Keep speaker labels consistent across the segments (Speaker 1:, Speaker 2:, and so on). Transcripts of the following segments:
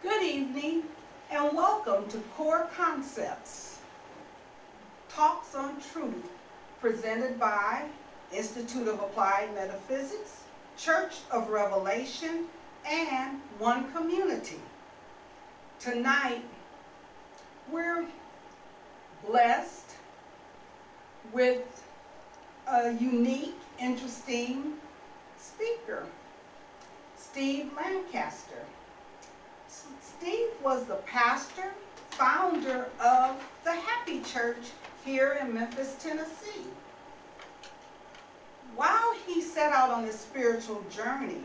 Speaker 1: Good evening and welcome to Core Concepts, Talks on Truth, presented by Institute of Applied Metaphysics, Church of Revelation, and One Community. Tonight, we're blessed with a unique, interesting speaker, Steve Lancaster. Steve was the pastor, founder of the Happy Church here in Memphis, Tennessee. While he set out on his spiritual journey,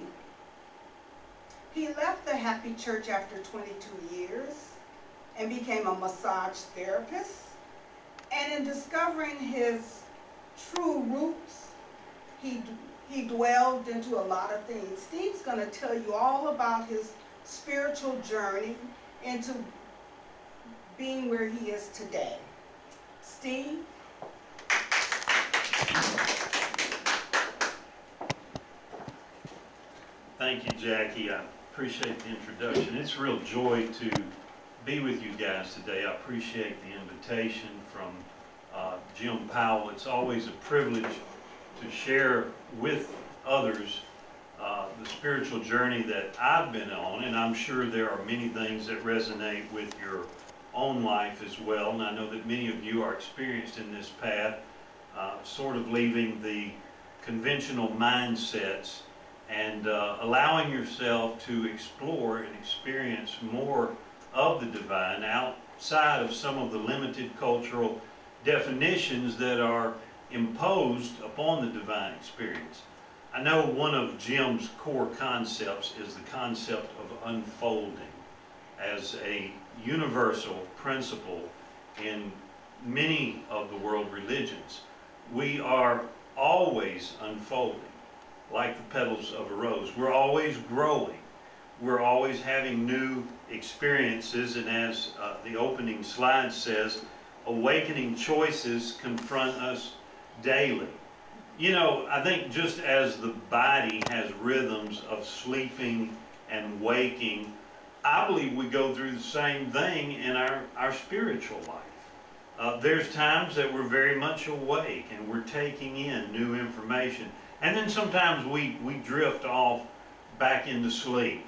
Speaker 1: he left the Happy Church after 22 years and became a massage therapist. And in discovering his true roots, he dwelled into a lot of things. Steve's going to tell you all about his spiritual journey into being where he is today. Steve?
Speaker 2: Thank you, Jackie. I appreciate the introduction. It's a real joy to be with you guys today. I appreciate the invitation from Jim Powell. It's always a privilege to share with others the spiritual journey that I've been on, and I'm sure there are many things that resonate with your own life as well. And I know that many of you are experienced in this path, sort of leaving the conventional mindsets and allowing yourself to explore and experience more of the divine outside of some of the limited cultural definitions that are imposed upon the divine experience. I know one of Jim's core concepts is the concept of unfolding as a universal principle in many of the world religions. We are always unfolding like the petals of a rose. We're always growing. We're always having new experiences, and as the opening slide says, awakening choices confront us daily. You know, I think just as the body has rhythms of sleeping and waking, I believe we go through the same thing in our spiritual life. There's times that we're very much awake and we're taking in new information. And then sometimes we drift off back into sleep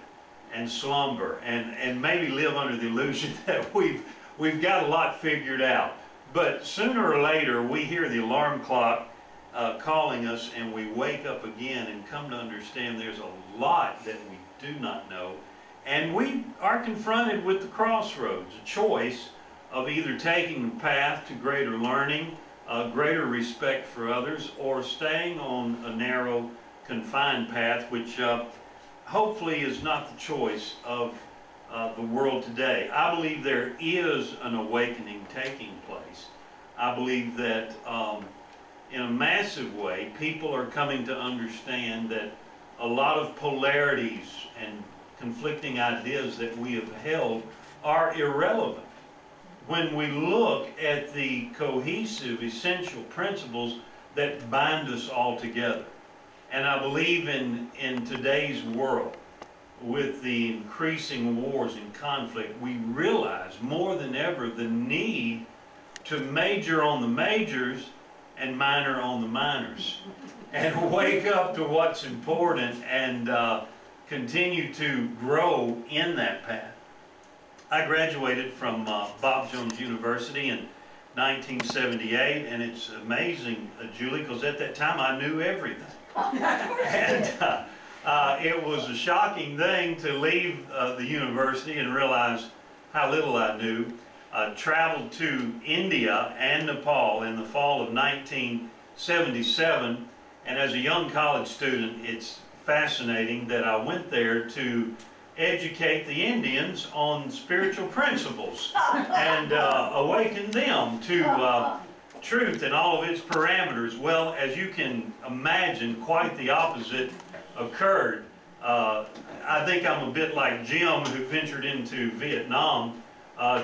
Speaker 2: and slumber and maybe live under the illusion that we've got a lot figured out. But sooner or later we hear the alarm clock calling us, and we wake up again and come to understand there's a lot that we do not know. And we are confronted with the crossroads, a choice of either taking the path to greater learning, greater respect for others, or staying on a narrow, confined path, which hopefully is not the choice of the world today. I believe there is an awakening taking place. I believe that in a massive way, people are coming to understand that a lot of polarities and conflicting ideas that we have held are irrelevant when we look at the cohesive, essential principles that bind us all together. And I believe in today's world, with the increasing wars and conflict, we realize more than ever the need to major on the majors and minor on the minors, and wake up to what's important and continue to grow in that path. I graduated from Bob Jones University in 1978, and it's amazing, Julie, because at that time I knew everything. And it was a shocking thing to leave the university and realize how little I knew. Traveled to India and Nepal in the fall of 1977, and as a young college student, it's fascinating that I went there to educate the Indians on spiritual principles and awaken them to truth and all of its parameters. Well, as you can imagine, quite the opposite occurred. I think I'm a bit like Jim, who ventured into Vietnam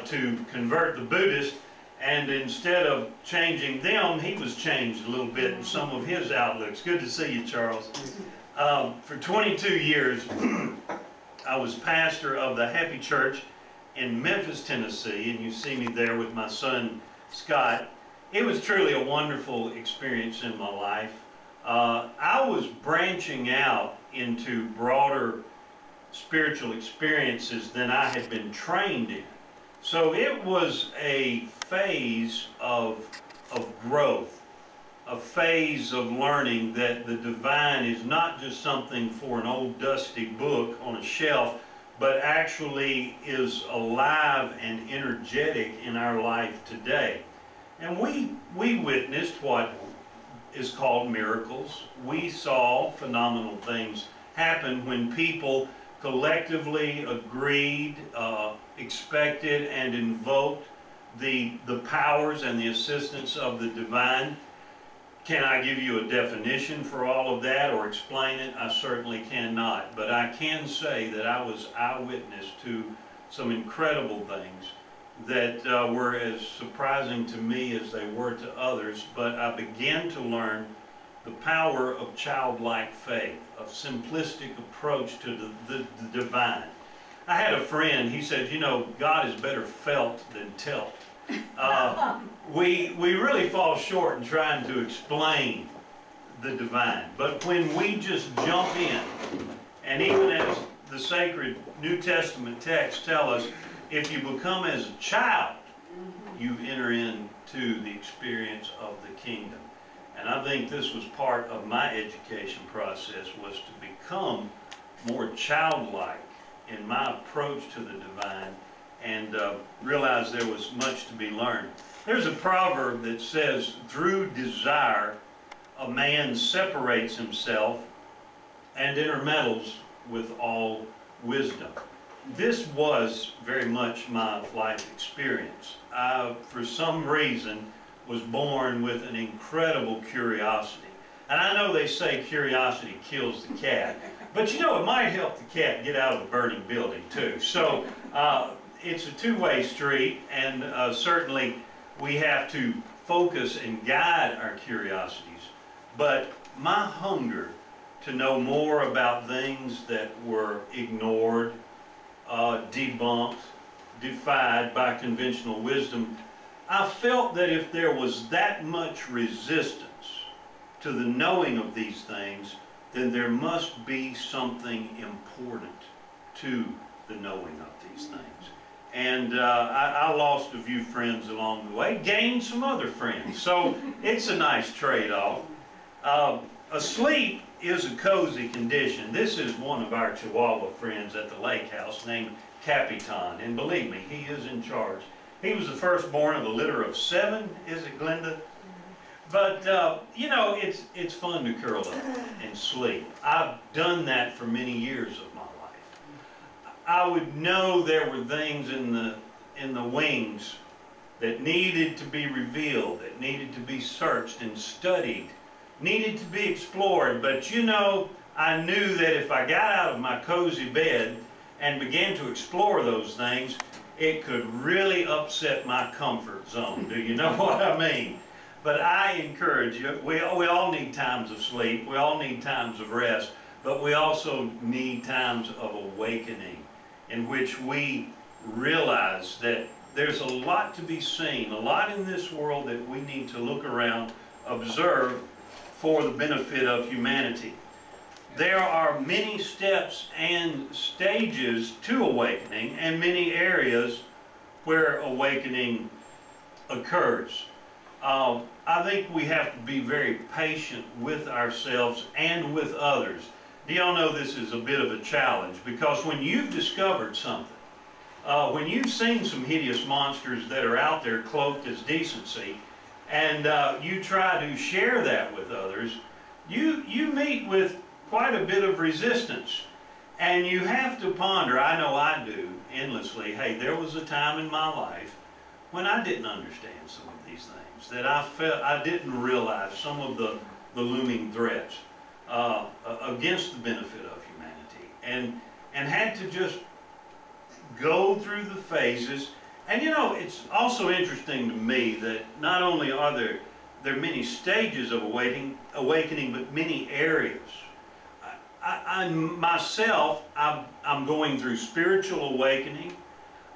Speaker 2: to convert the Buddhists, and instead of changing them, he was changed a little bit in some of his outlooks. Good to see you, Charles. For 22 years, I was pastor of the Happy Church in Memphis, Tennessee, and you see me there with my son, Scott. It was truly a wonderful experience in my life. I was branching out into broader spiritual experiences than I had been trained in. So it was a phase of growth, a phase of learning that the divine is not just something for an old dusty book on a shelf, but actually is alive and energetic in our life today. And we witnessed what is called miracles. We saw phenomenal things happen when people collectively agreed, expected, and invoked the powers and the assistance of the divine. Can I give you a definition for all of that or explain it? I certainly cannot, but I can say that I was eyewitness to some incredible things that were as surprising to me as they were to others, but I began to learn the power of childlike faith, of simplistic approach to the divine. I had a friend, he said, you know, God is better felt than telt. We really fall short in trying to explain the divine, but when we just jump in, and even as the sacred New Testament texts tell us, if you become as a child, you enter into the experience of the kingdom. And I think this was part of my education process, was to become more childlike in my approach to the divine and realize there was much to be learned. There's a proverb that says, through desire, a man separates himself and intermeddles with all wisdom. This was very much my life experience. I, for some reason, was born with an incredible curiosity. And I know they say curiosity kills the cat, but you know, it might help the cat get out of a burning building too. So it's a two-way street, and certainly we have to focus and guide our curiosities. But my hunger to know more about things that were ignored, debunked, defied by conventional wisdom, I felt that if there was that much resistance to the knowing of these things, then there must be something important to the knowing of these things. And I lost a few friends along the way, gained some other friends. So it's a nice trade-off. Asleep is a cozy condition. This is one of our Chihuahua friends at the lake house named Capitan. And believe me, he is in charge. He was the firstborn of a litter of 7, is it, Glenda? But, you know, it's fun to curl up and sleep. I've done that for many years of my life. I would know there were things in the wings that needed to be revealed, that needed to be searched and studied, needed to be explored. But, you know, I knew that if I got out of my cozy bed and began to explore those things, it could really upset my comfort zone. Do you know what I mean? But I encourage you, we all need times of sleep, we all need times of rest, but we also need times of awakening in which we realize that there's a lot to be seen, a lot in this world that we need to look around, observe for the benefit of humanity. There are many steps and stages to awakening and many areas where awakening occurs. I think we have to be very patient with ourselves and with others. Do y'all know this is a bit of a challenge? Because when you've discovered something, when you've seen some hideous monsters that are out there cloaked as decency, and you try to share that with others, you meet with quite a bit of resistance. And you have to ponder, I know I do, endlessly, hey, there was a time in my life when I didn't understand some of these things, that I felt I didn't realize some of the looming threats against the benefit of humanity, and had to just go through the phases. And you know, it's also interesting to me that not only are there many stages of awakening, but many areas. myself, I'm going through spiritual awakening.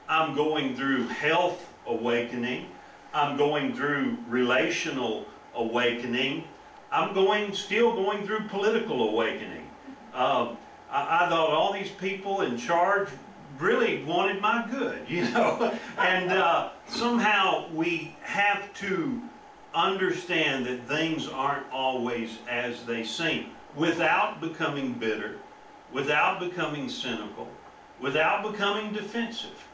Speaker 2: I'm going through health awakening. I'm going through relational awakening. I'm still going through political awakening. I thought all these people in charge really wanted my good, you know. And somehow we have to understand that things aren't always as they seem, without becoming bitter, without becoming cynical, without becoming defensive,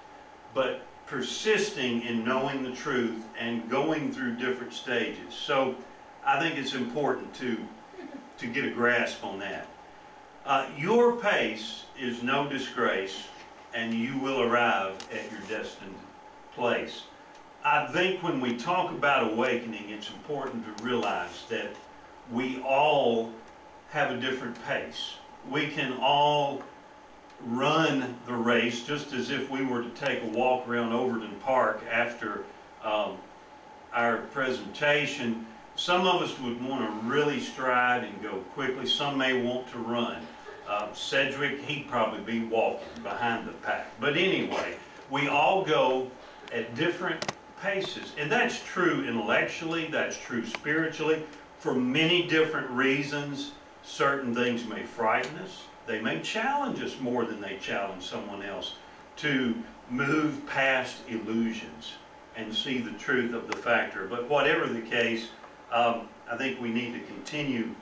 Speaker 2: but persisting in knowing the truth and going through different stages. So I think it's important to get a grasp on that. Your pace is no disgrace, and you will arrive at your destined place. I think when we talk about awakening, it's important to realize that we all have a different pace. We can all run the race just as if we were to take a walk around Overton Park after our presentation. Some of us would want to really stride and go quickly. Some may want to run. Cedric, he'd probably be walking behind the pack. But anyway, we all go at different paces. And that's true intellectually, that's true spiritually. For many different reasons, certain things may frighten us. They may challenge us more than they challenge someone else to move past illusions and see the truth of the factor. But whatever the case, I think we need to continue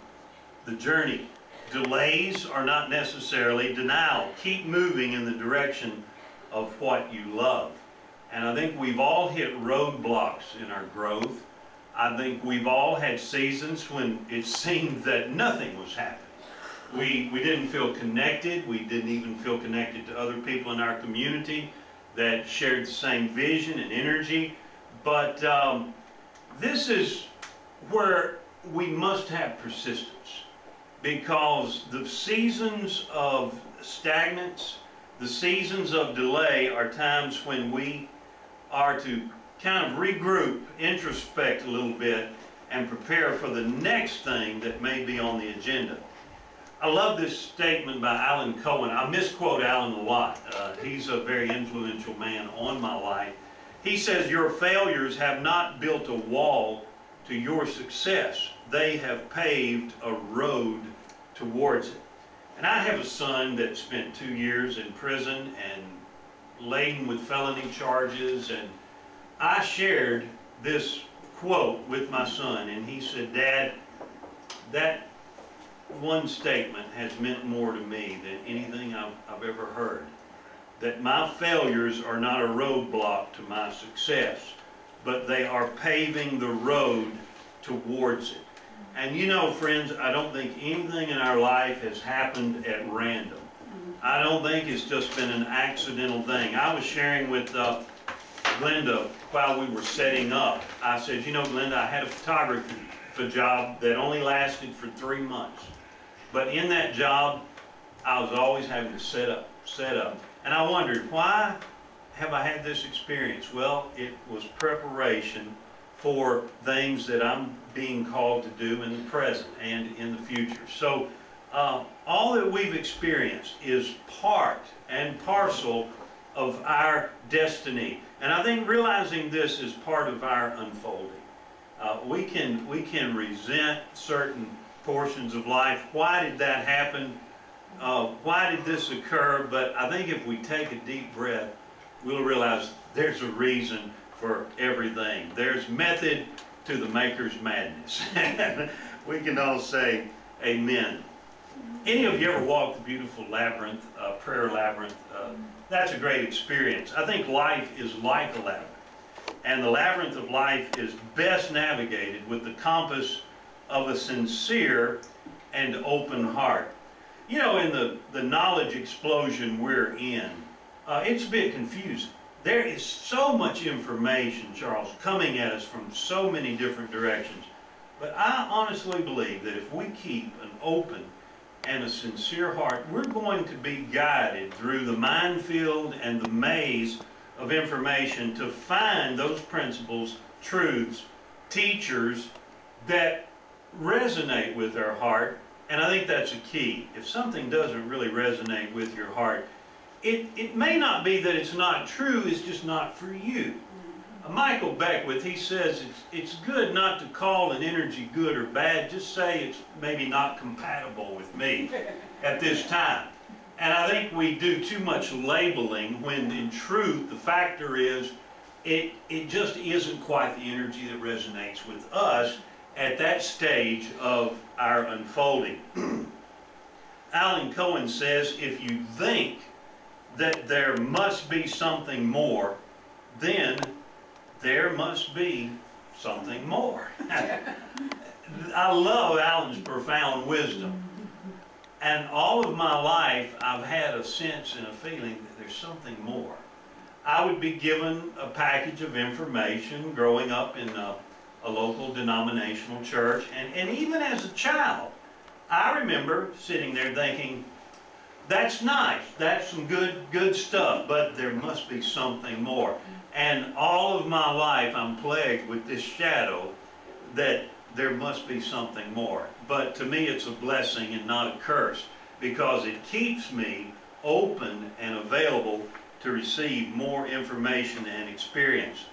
Speaker 2: the journey. Delays are not necessarily denial. Keep moving in the direction of what you love. And I think we've all hit roadblocks in our growth. I think we've all had seasons when it seemed that nothing was happening. We didn't feel connected. We didn't even feel connected to other people in our community that shared the same vision and energy. But this is where we must have persistence, because the seasons of stagnance, the seasons of delay are times when we are to kind of regroup, introspect a little bit, and prepare for the next thing that may be on the agenda. I love this statement by Alan Cohen. I misquote Alan a lot. He's a very influential man on my life. He says, "Your failures have not built a wall to your success. They have paved a road towards it." And I have a son that spent 2 years in prison and laden with felony charges, and I shared this quote with my son, and he said, "Dad, that one statement has meant more to me than anything I've ever heard. That my failures are not a roadblock to my success, but they are paving the road towards it." And you know, friends, I don't think anything in our life has happened at random. I don't think it's just been an accidental thing. I was sharing with Glenda while we were setting up. I said, "You know, Glenda, I had a photography job that only lasted for 3 months. But in that job, I was always having to set up. And I wondered, why have I had this experience? Well, it was preparation for things that I'm being called to do in the present and in the future. So all that we've experienced is part and parcel of our destiny. And I think realizing this is part of our unfolding. We can resent certain portions of life. Why did that happen? Why did this occur? But I think if we take a deep breath, we'll realize there's a reason for everything. There's method to the Maker's madness. We can all say amen. Any of you ever walked the beautiful labyrinth, prayer labyrinth? That's a great experience. I think life is like a labyrinth. And the labyrinth of life is best navigated with the compass of a sincere and open heart. You know, in the knowledge explosion we're in, it's a bit confusing. There is so much information, Charles, coming at us from so many different directions. But I honestly believe that if we keep an open and a sincere heart, we're going to be guided through the minefield and the maze of information to find those principles, truths, teachers that resonate with our heart And I think that's a key. If something doesn't really resonate with your heart, it may not be that it's not true, it's just not for you. Michael Beckwith, he says it's good not to call an energy good or bad, just say it's maybe not compatible with me at this time. And I think we do too much labeling when in truth the factor is it just isn't quite the energy that resonates with us at that stage of our unfolding. Alan Cohen says, if you think that there must be something more, then there must be something more. I love Alan's profound wisdom. And all of my life, I've had a sense and a feeling that there's something more. I would be given a package of information growing up in a local denominational church, and even as a child, I remember sitting there thinking, that's nice, that's some good stuff, but there must be something more. And all of my life, I'm plagued with this shadow that there must be something more. But to me, it's a blessing and not a curse, because it keeps me open and available to receive more information and experience.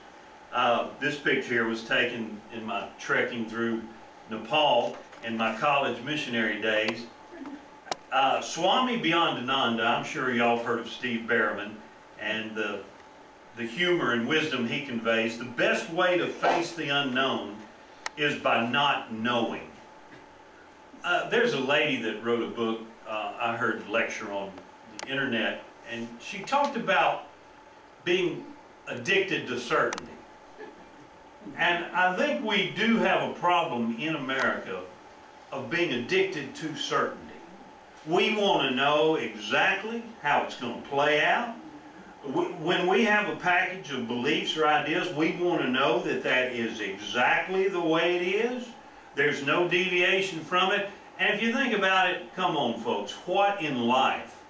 Speaker 2: This picture here was taken in my trekking through Nepal in my college missionary days. Swami Beyondananda, I'm sure y'all have heard of Steve Berriman and the humor and wisdom he conveys. The best way to face the unknown is by not knowing. There's a lady that wrote a book I heard lecture on the internet, and she talked about being addicted to certainty. And I think we do have a problem in America of being addicted to certainty. We want to know exactly how it's going to play out. When we have a package of beliefs or ideas, we want to know that that is exactly the way it is. There's no deviation from it. And if you think about it, come on folks, what in life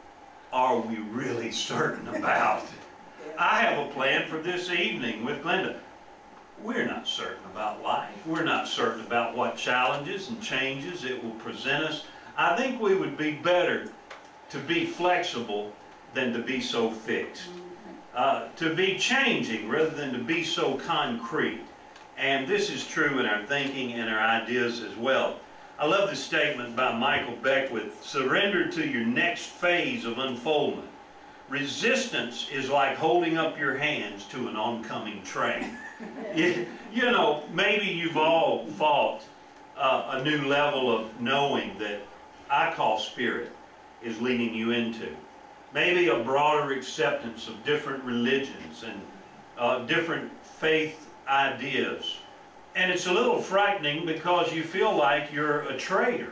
Speaker 2: are we really certain about? I have a plan for this evening with Glenda. We're not certain about life. We're not certain about what challenges and changes it will present us. I think we would be better to be flexible than to be so fixed. To be changing rather than to be so concrete. And this is true in our thinking and our ideas as well. I love this statement by Michael Beckwith: surrender to your next phase of unfoldment. Resistance is like holding up your hands to an oncoming train. You know, maybe you've all fought a new level of knowing that I call spirit is leading you into. Maybe a broader acceptance of different religions and different faith ideas. And it's a little frightening because you feel like you're a traitor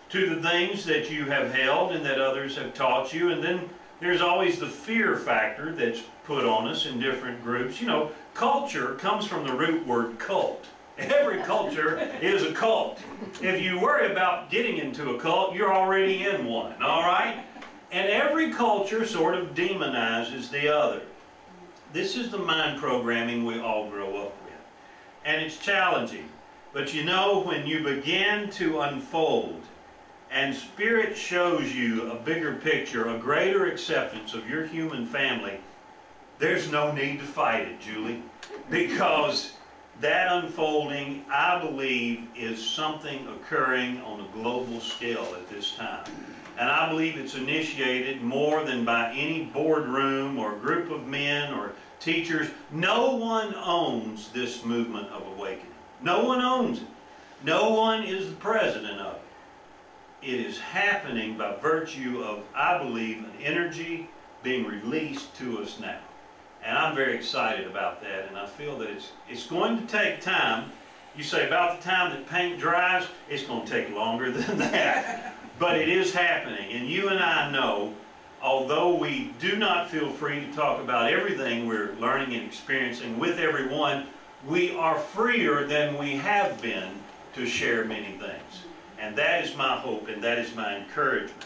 Speaker 2: to the things that you have held and that others have taught you. And then there's always the fear factor that's put on us in different groups. You know, culture comes from the root word cult. Every culture is a cult. If you worry about getting into a cult, you're already in one, all right? And every culture sort of demonizes the other. This is the mind programming we all grow up with. And it's challenging. But you know, when you begin to unfold and Spirit shows you a bigger picture, a greater acceptance of your human family, there's no need to fight it, Julie. Because that unfolding, I believe, is something occurring on a global scale at this time. And I believe it's initiated more than by any boardroom or group of men or teachers. No one owns this movement of awakening. No one owns it. No one is the president of it. It is happening by virtue of, I believe, an energy being released to us now. And I'm very excited about that, and I feel that it's going to take time. You say about the time that paint dries, it's going to take longer than that. But it is happening, and you and I know, although we do not feel free to talk about everything we're learning and experiencing with everyone, we are freer than we have been to share many things. And that is my hope, and that is my encouragement.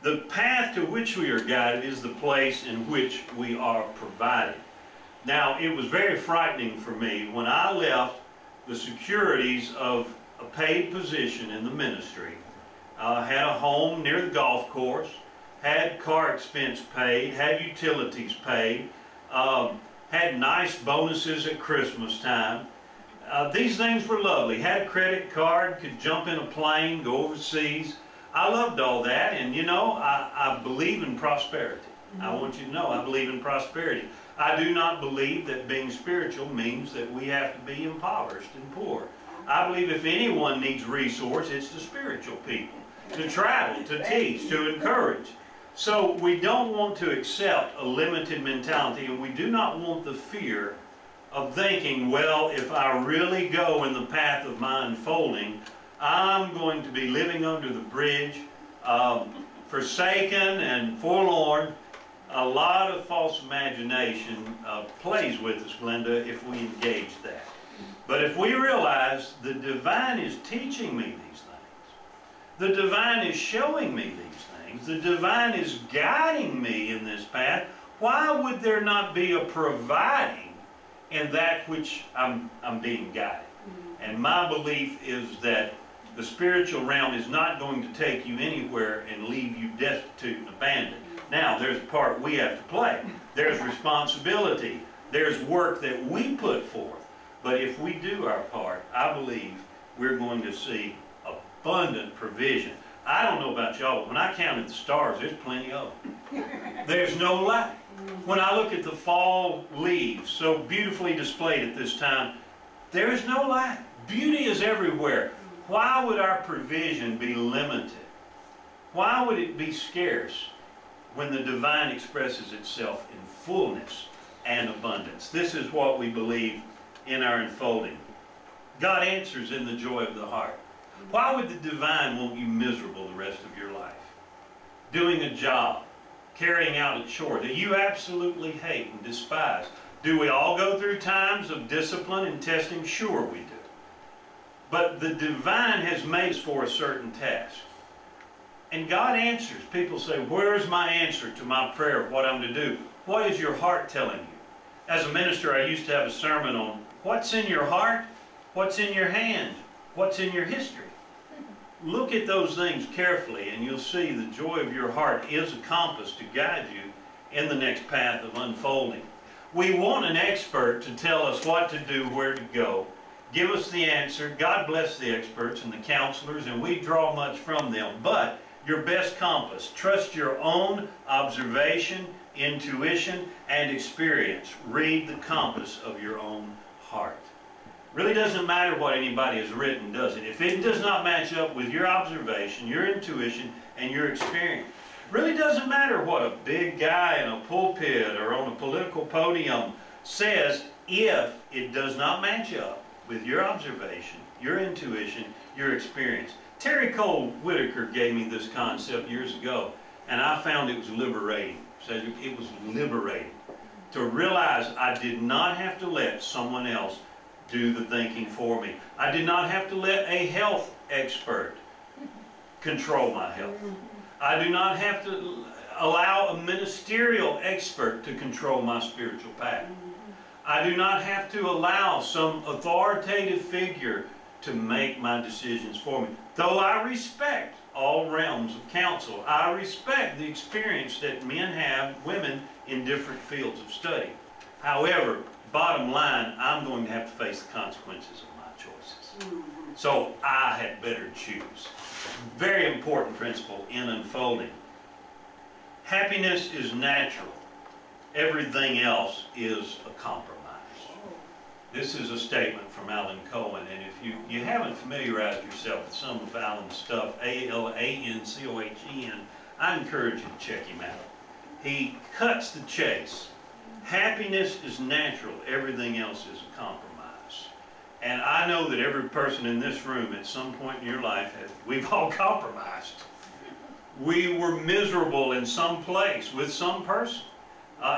Speaker 2: The path to which we are guided is the place in which we are provided. Now, it was very frightening for me when I left the securities of a paid position in the ministry had a home near the golf course, had car expense paid, had utilities paid, had nice bonuses at Christmas time. These things were lovely. Had a credit card, could jump in a plane, go overseas. I loved all that, and you know, I believe in prosperity. I want you to know I believe in prosperity. I do not believe that being spiritual means that we have to be impoverished and poor. I believe if anyone needs resource, it's the spiritual people, to travel, to teach, to encourage. So we don't want to accept a limited mentality, and we do not want the fear of thinking, well, if I really go in the path of my unfolding, I'm going to be living under the bridge, forsaken and forlorn. A lot of false imagination plays with us, Glenda, if we engage that. But if we realize the divine is teaching me these things, the divine is showing me these things, the divine is guiding me in this path, why would there not be a providing in that which I'm being guided? And my belief is that the spiritual realm is not going to take you anywhere and leave you destitute and abandoned. Now, there's a part we have to play. There's responsibility. There's work that we put forth. But if we do our part, I believe we're going to see abundant provision. I don't know about y'all, but when I counted the stars, there's plenty of them. There's no lack. When I look at the fall leaves, so beautifully displayed at this time, there is no lack. Beauty is everywhere. Why would our provision be limited? Why would it be scarce when the divine expresses itself in fullness and abundance? This is what we believe in our unfolding. God answers in the joy of the heart. Why would the divine want you miserable the rest of your life? Doing a job, carrying out a chore that you absolutely hate and despise. Do we all go through times of discipline and testing? Sure we do. But the divine has made us for a certain task. And God answers. People say, where's my answer to my prayer of what I'm to do? What is your heart telling you? As a minister, I used to have a sermon on what's in your heart, what's in your hand, what's in your history. Look at those things carefully, and you'll see the joy of your heart is a compass to guide you in the next path of unfolding. We want an expert to tell us what to do, where to go, give us the answer. God bless the experts and the counselors, and we draw much from them. But your best compass, trust your own observation, intuition, and experience. Read the compass of your own heart. Really doesn't matter what anybody has written, does it? If it does not match up with your observation, your intuition, and your experience, really doesn't matter what a big guy in a pulpit or on a political podium says, if it does not match up with your observation, your intuition, your experience. Terry Cole Whitaker gave me this concept years ago, and I found it was liberating. Cedric, it was liberating to realize I did not have to let someone else do the thinking for me. I did not have to let a health expert control my health. I do not have to allow a ministerial expert to control my spiritual path. I do not have to allow some authoritative figure to make my decisions for me. Though I respect all realms of counsel, I respect the experience that men have, women, in different fields of study. However, bottom line, I'm going to have to face the consequences of my choices. So I had better choose. Very important principle in unfolding. Happiness is natural. Everything else is a compromise. This is a statement from Alan Cohen, and if you haven't familiarized yourself with some of Alan's stuff, A-L-A-N-C-O-H-E-N, I encourage you to check him out. He cuts the chase. Happiness is natural. Everything else is a compromise. And I know that every person in this room at some point in your life, we've all compromised. We were miserable in some place with some person.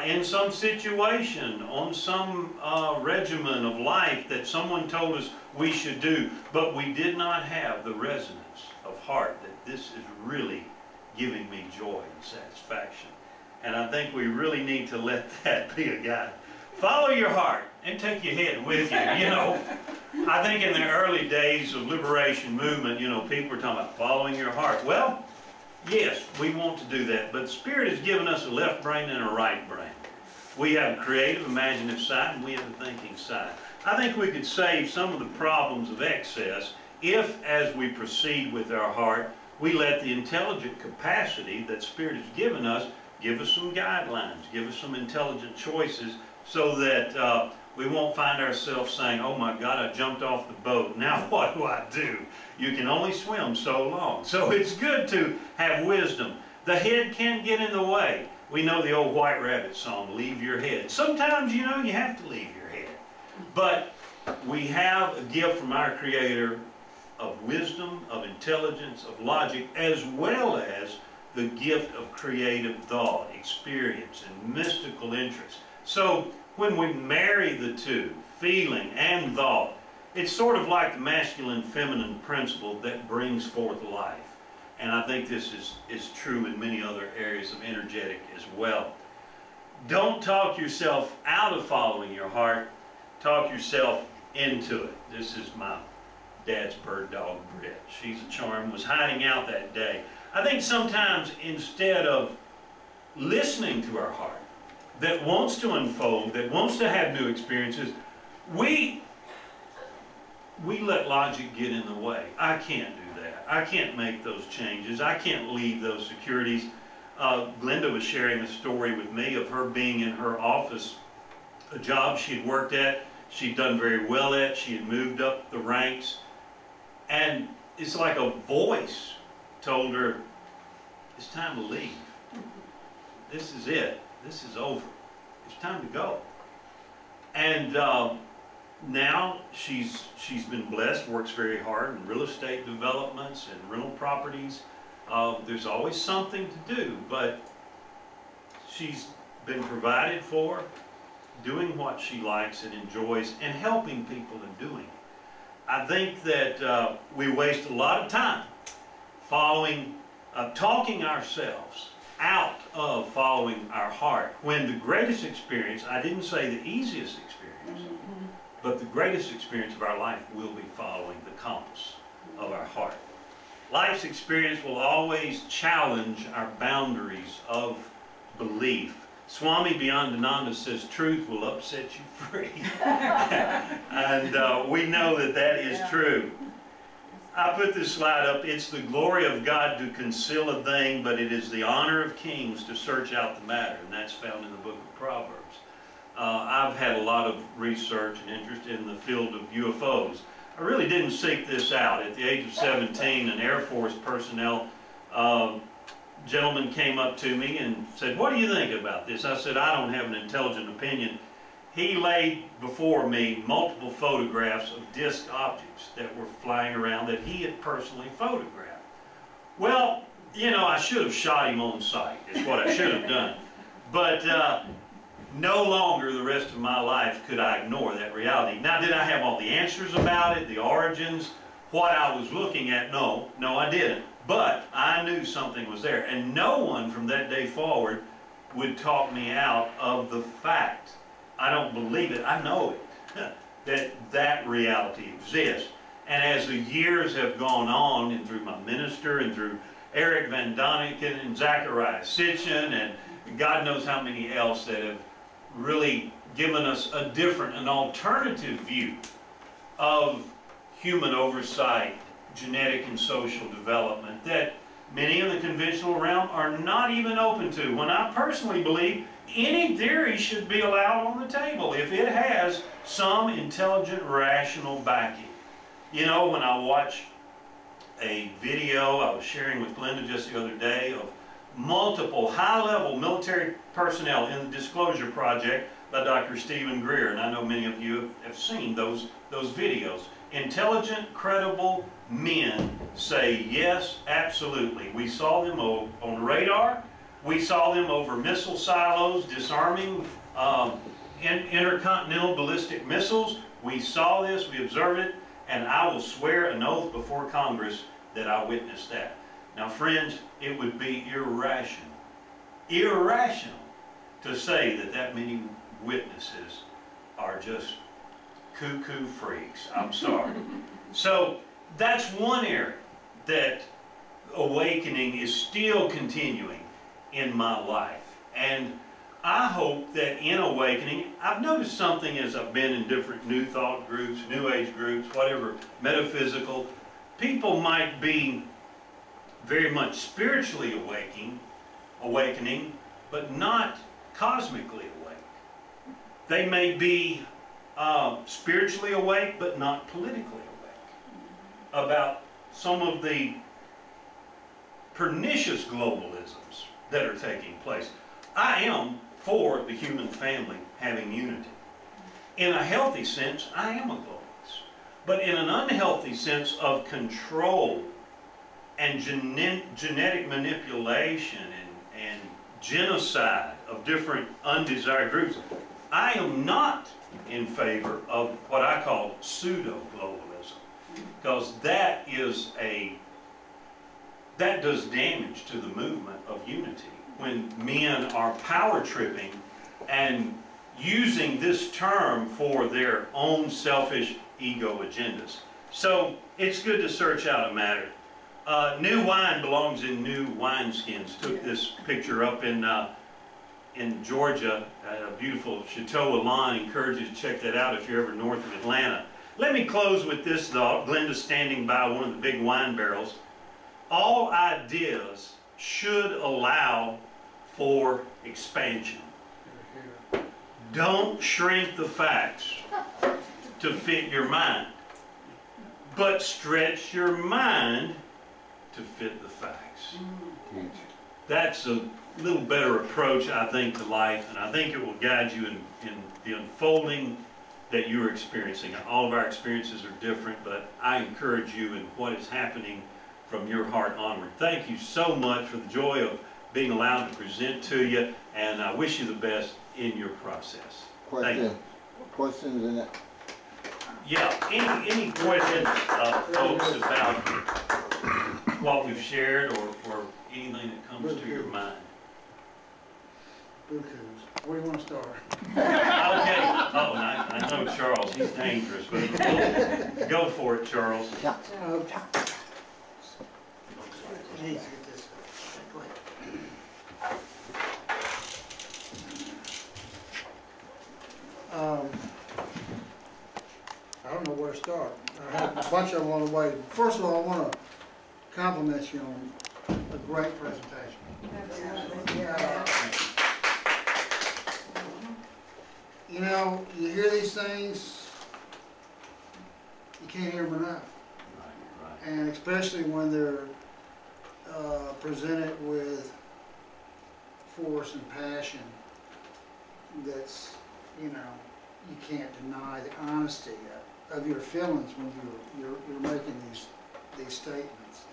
Speaker 2: In some situation, on some regimen of life that someone told us we should do, but we did not have the resonance of heart that this is really giving me joy and satisfaction. And I think we really need to let that be a guide Follow your heart and take your head with you, you know. I think in the early days of liberation movement, you know, people were talking about following your heart. Well, yes, we want to do that, but the Spirit has given us a left brain and a right brain. We have a creative, imaginative side, and we have a thinking side. I think we could save some of the problems of excess if, as we proceed with our heart, we let the intelligent capacity that Spirit has given us give us some guidelines, give us some intelligent choices, so that we won't find ourselves saying, oh my God, I jumped off the boat, now what do I do? You can only swim so long. So it's good to have wisdom. The head can't get in the way. We know the old White Rabbit song, leave your head. Sometimes, you know, you have to leave your head. But we have a gift from our Creator of wisdom, of intelligence, of logic, as well as the gift of creative thought, experience, and mystical interest. So when we marry the two, feeling and thought, it's sort of like the masculine-feminine principle that brings forth life. And I think this is true in many other areas of energetic as well. Don't talk yourself out of following your heart. Talk yourself into it. This is my dad's bird dog, Britt. She's a charm, was hiding out that day. I think sometimes instead of listening to our heart that wants to unfold, that wants to have new experiences, we let logic get in the way. I can't do that. I can't make those changes. I can't leave those securities. Glenda was sharing a story with me of her being in her office, a job she had worked at, she'd done very well at, she had moved up the ranks, and it's like a voice told her, it's time to leave. This is it. This is over. It's time to go. And now she's been blessed, works very hard in real estate developments and rental properties. There's always something to do, but she's been provided for, doing what she likes and enjoys, and helping people in doing it. I think that we waste a lot of time talking ourselves out of following our heart, when the greatest experience, I didn't say the easiest experience, but the greatest experience of our life will be following the compass of our heart. Life's experience will always challenge our boundaries of belief. Swami Beyondananda says truth will upset you free. And we know that that is true. I put this slide up. It's the glory of God to conceal a thing, but it is the honor of kings to search out the matter. And that's found in the book of Proverbs. I've had a lot of research and interest in the field of UFOs. I really didn't seek this out. At the age of 17, an Air Force personnel gentleman came up to me and said, what do you think about this? I said, I don't have an intelligent opinion. He laid before me multiple photographs of disc objects that were flying around that he had personally photographed. Well, you know, I should have shot him on sight, is what I should have done. But no longer the rest of my life could I ignore that reality. Now, did I have all the answers about it, the origins, what I was looking at? No, I didn't. But I knew something was there. And no one from that day forward would talk me out of the fact. I don't believe it. I know it, that reality exists. And as the years have gone on, and through my minister, and through Eric Van Doniken, and Zachariah Sitchin, and God knows how many else that have really given us a different, an alternative view of human oversight, genetic and social development that many in the conventional realm are not even open to. When I personally believe any theory should be allowed on the table if it has some intelligent, rational backing. You know, when I watch a video I was sharing with Glenda just the other day of multiple high-level military personnel in the Disclosure Project by Dr. Stephen Greer, and I know many of you have seen those videos. Intelligent, credible men say, yes, absolutely. We saw them on radar. We saw them over missile silos, disarming intercontinental ballistic missiles. We saw this, we observed it, and I will swear an oath before Congress that I witnessed that. Now, friends, it would be irrational to say that many witnesses are just cuckoo freaks. I'm sorry. So that's one area that awakening is still continuing in my life. And I hope that in awakening, I've noticed something as I've been in different new thought groups, new age groups, whatever, metaphysical, people might be very much spiritually awakening, but not cosmically awake. They may be spiritually awake, but not politically awake about some of the pernicious globalisms that are taking place. I am for the human family having unity. In a healthy sense, I am a globalist. But in an unhealthy sense of control and genetic manipulation and genocide of different undesired groups, I am not in favor of what I call pseudo-globalism, because that does damage to the movement of unity when men are power tripping and using this term for their own selfish ego agendas. So it's good to search out a matter. New wine belongs in new wineskins. Took this picture up in Georgia at a beautiful Chateau Elan. Encourage you to check that out if you're ever north of Atlanta. Let me close with this thought. Glenda's standing by one of the big wine barrels. All ideas should allow for expansion. Don't shrink the facts to fit your mind, but stretch your mind to fit the facts. That's a little better approach, I think, to life, and I think it will guide you in the unfolding that you're experiencing. All of our experiences are different, but I encourage you in what is happening from your heart onward. Thank you so much for the joy of being allowed to present to you, and I wish you the best in your process.
Speaker 3: Questions in that?
Speaker 2: Yeah, any questions, folks, about what we've shared or anything that comes to your mind?
Speaker 4: Where do you want to start?
Speaker 2: Okay. Oh, I know Charles. He's dangerous, but go for it, Charles.
Speaker 4: Yeah. He needs to get this. Go ahead. I don't know where to start. I have a bunch of them on the way. First of all, I want to compliment you on a great presentation. You know, you hear these things, you can't hear them enough.
Speaker 2: Right.
Speaker 4: And especially when they're presented with force and passion, that's, you know, you can't deny the honesty of your feelings when you're making these statements.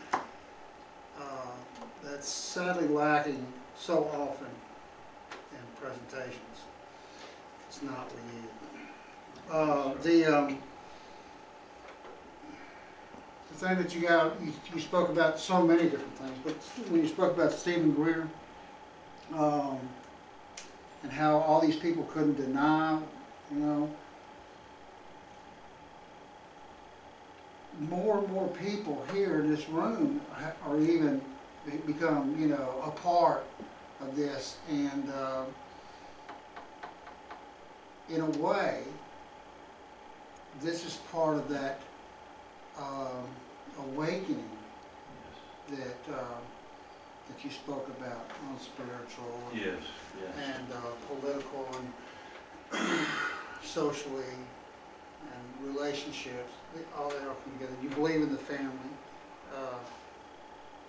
Speaker 4: That's sadly lacking so often in presentations. It's not with you. The thing that you spoke about so many different things, but when you spoke about Stephen Greer, and how all these people couldn't deny, you know, more and more people here in this room are even become, you know, a part of this, and in a way, this is part of that awakening that you spoke about on spiritual and political and socially and relationships. All that all come together. You believe in the family.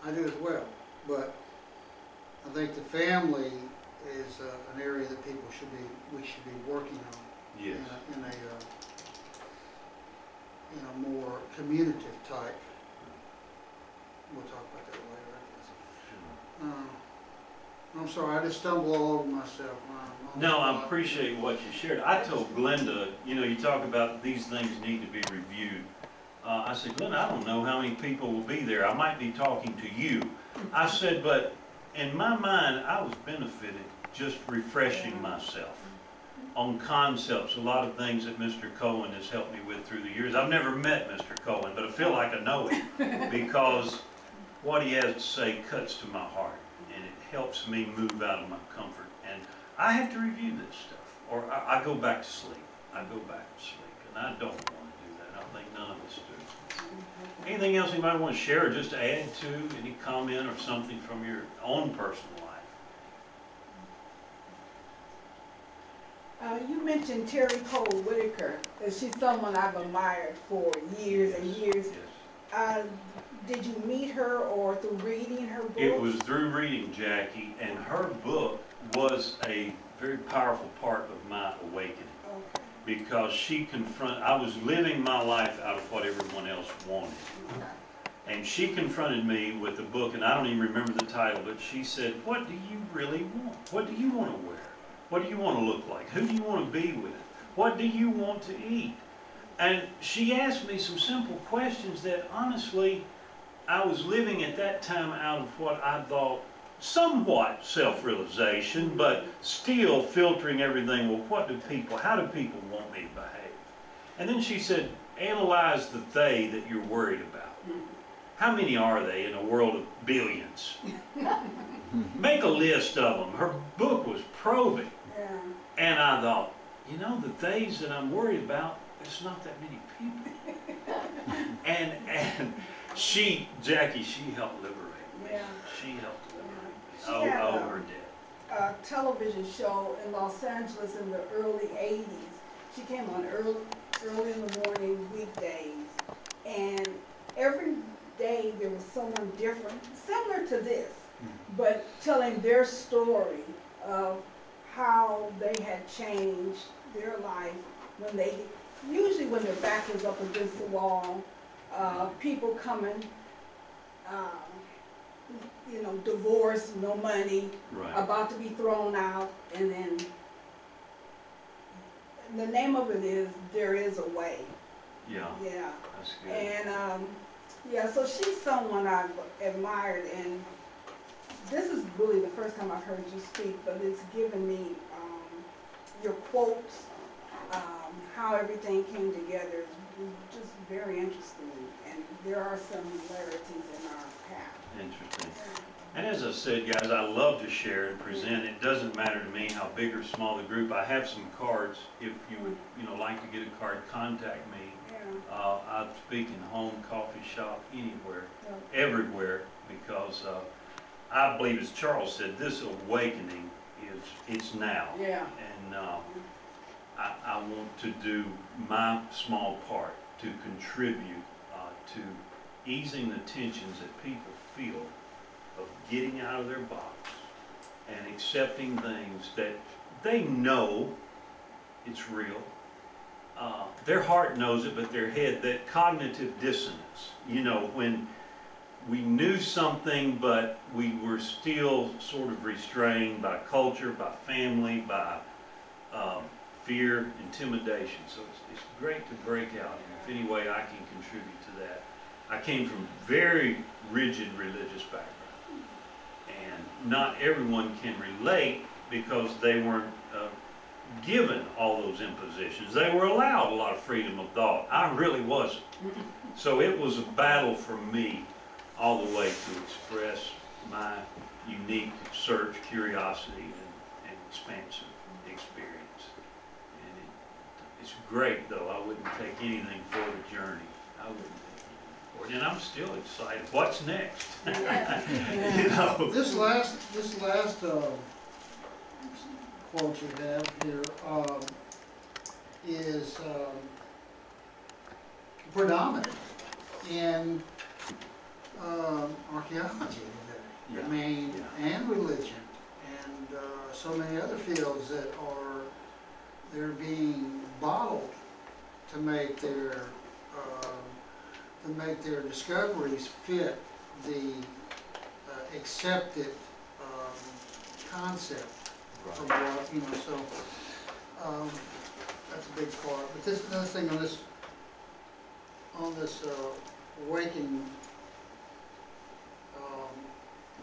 Speaker 4: I do as well, but I think the family is an area that we should be working on.
Speaker 2: Yes.
Speaker 4: In a more communicative type. We'll talk about that later, I guess. I'm sorry, I just stumble all over myself.
Speaker 2: No, I appreciate what you shared. I told Glenda, you know, you talk about these things need to be reviewed. I said, Glenda, I don't know how many people will be there. I might be talking to you. I said, but in my mind, I was benefited just refreshing myself. on concepts, a lot of things that Mr. Cohen has helped me with through the years. I've never met Mr. Cohen, but I feel like I know him because what he has to say cuts to my heart, and it helps me move out of my comfort. And I have to review this stuff, or I go back to sleep. I go back to sleep, and I don't want to do that. I think none of us do. Anything else anybody want to share or just add to, any comment or something from your own personal life?
Speaker 1: You mentioned Terry Cole Whitaker. She's someone I've admired for years and years.
Speaker 2: Yes.
Speaker 1: Did you meet her or through reading her book?
Speaker 2: It was through reading Jackie, and her book was a very powerful part of my awakening.
Speaker 1: Okay.
Speaker 2: Because she I was living my life out of what everyone else wanted.
Speaker 1: Okay.
Speaker 2: And she confronted me with a book, and I don't even remember the title, but she said, what do you really want? What do you want to wear? What do you want to look like? Who do you want to be with? What do you want to eat? And she asked me some simple questions that honestly, I was living at that time out of what I thought somewhat self-realization, but still filtering everything. Well, how do people want me to behave? And then she said, analyze the they that you're worried about. How many are they in a world of billions? Make a list of them. Her book was probing.
Speaker 1: Yeah.
Speaker 2: And I thought, you know, the theys that I'm worried about, there's not that many people. and Jackie, she helped liberate me.
Speaker 1: Yeah.
Speaker 2: She helped liberate me.
Speaker 1: She had
Speaker 2: Her death.
Speaker 1: A television show in Los Angeles in the early 80s. She came on early in the morning, weekdays. And every day there was someone different, similar to this, but telling their story of how they had changed their life usually when their back was up against the wall, people coming, divorce, no money,
Speaker 2: Right.
Speaker 1: about to be thrown out, and then the name of it is There Is a Way.
Speaker 2: Yeah.
Speaker 1: Yeah.
Speaker 2: That's good.
Speaker 1: And yeah, so she's someone I've admired, and this is really the first time I've heard you speak, but it's given me your quotes, how everything came together is just very interesting, and there are similarities in our path.
Speaker 2: Interesting. And as I said, guys, I love to share and present. It doesn't matter to me how big or small the group. I have some cards. If you would, like to get a card, contact me.
Speaker 1: Yeah.
Speaker 2: I speak in home, coffee shop, anywhere, everywhere, because I believe, as Charles said, this awakening it's now.
Speaker 1: Yeah.
Speaker 2: And I want to do my small part to contribute to easing the tensions that people feel of getting out of their box and accepting things that they know it's real. Their heart knows it, but their head, that cognitive dissonance, when we knew something, but we were still sort of restrained by culture, by family, by fear, intimidation. So it's great to break out, and if any way I can contribute to that. I came from very rigid religious background, and not everyone can relate because they weren't given all those impositions. They were allowed a lot of freedom of thought. I really wasn't. So it was a battle for me all the way to express my unique search, curiosity, and expansive experience. And it's great, though. I wouldn't take anything for the journey. I wouldn't take anything for it. And I'm still excited. What's next?
Speaker 1: Yeah.
Speaker 4: This last quote you have here is predominant in archaeology today, and religion, and so many other fields that they're being bottled to make their discoveries fit the accepted concept. From what, so that's a big part. But this another thing on this awakening,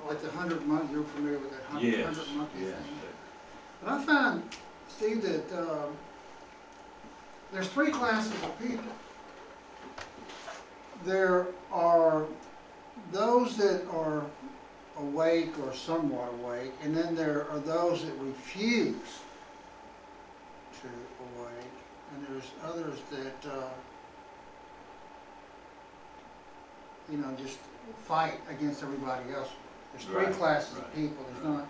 Speaker 4: like the 100 month. You're familiar with that 100
Speaker 2: Yes.
Speaker 4: monkey
Speaker 2: Yes.
Speaker 4: thing. But I found Steve, that there's three classes of people. There are those that are awake or somewhat awake, and then there are those that refuse to awake, and there's others that you know, just fight against everybody else. There's three
Speaker 2: Right,
Speaker 4: classes
Speaker 2: right,
Speaker 4: of people. There's not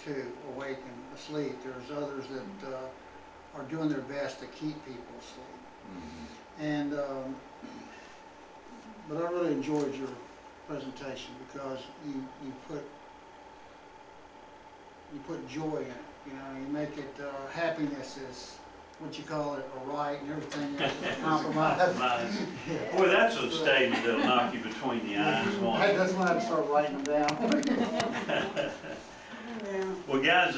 Speaker 4: to awake and asleep. There's others that are doing their best to keep people asleep. And but I really enjoyed your presentation because you put joy in it. You know, you make it happiness is what you call it, a right, and everything else is a compromise.
Speaker 2: Boy, that's a statement that'll knock you between the eyes. Won't it?
Speaker 4: That's when I have to start writing them down.
Speaker 2: Well, guys,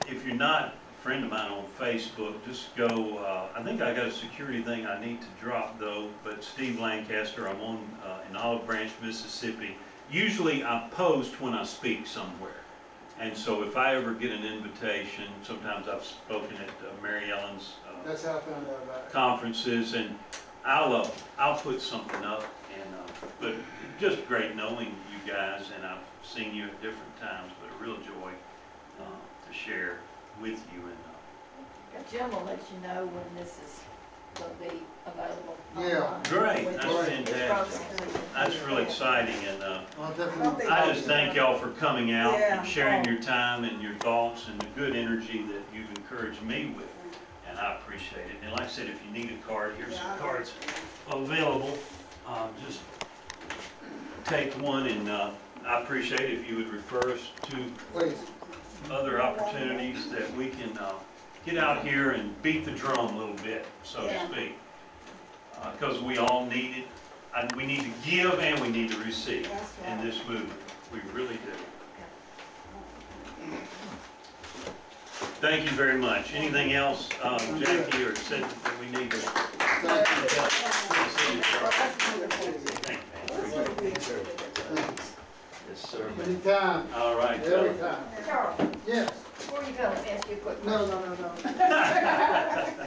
Speaker 2: if you're not a friend of mine on Facebook, just go, I think I got a security thing I need to drop though, but Steve Lancaster, I'm on in Olive Branch, Mississippi. Usually I post when I speak somewhere. And so if I ever get an invitation, sometimes I've spoken at Mary Ellen's
Speaker 4: That's how I found out about it.
Speaker 2: conferences, and I'll put something up. And but just great knowing you guys, and I've seen you at different times, but a real joy to share with you. And
Speaker 5: Jim will let you know when this is going to be available.
Speaker 4: Yeah.
Speaker 5: online.
Speaker 2: great,
Speaker 5: Which
Speaker 2: that's
Speaker 5: is
Speaker 2: fantastic. That's really exciting, and
Speaker 4: Well, definitely.
Speaker 2: I just thank y'all for coming out
Speaker 1: Yeah.
Speaker 2: and sharing your time and your thoughts and the good energy that you've encouraged me with. And I appreciate it. And like I said, if you need a card, here's some cards available. Just take one, and I appreciate it if you would refer us to
Speaker 4: Please.
Speaker 2: other opportunities that we can get out here and beat the drum a little bit, so to speak. Because we all need it. And we need to give and we need to receive in this movement. We really do. Thank you very much. Anything else, Jackie or Cedric, that we need to?
Speaker 4: Thank you.
Speaker 2: Yes, sir.
Speaker 4: Anytime.
Speaker 2: All right.
Speaker 4: Every time.
Speaker 5: Charles,
Speaker 4: Yes.
Speaker 5: before you go, let me ask you a quick
Speaker 4: No,
Speaker 5: question.
Speaker 4: no, no, no.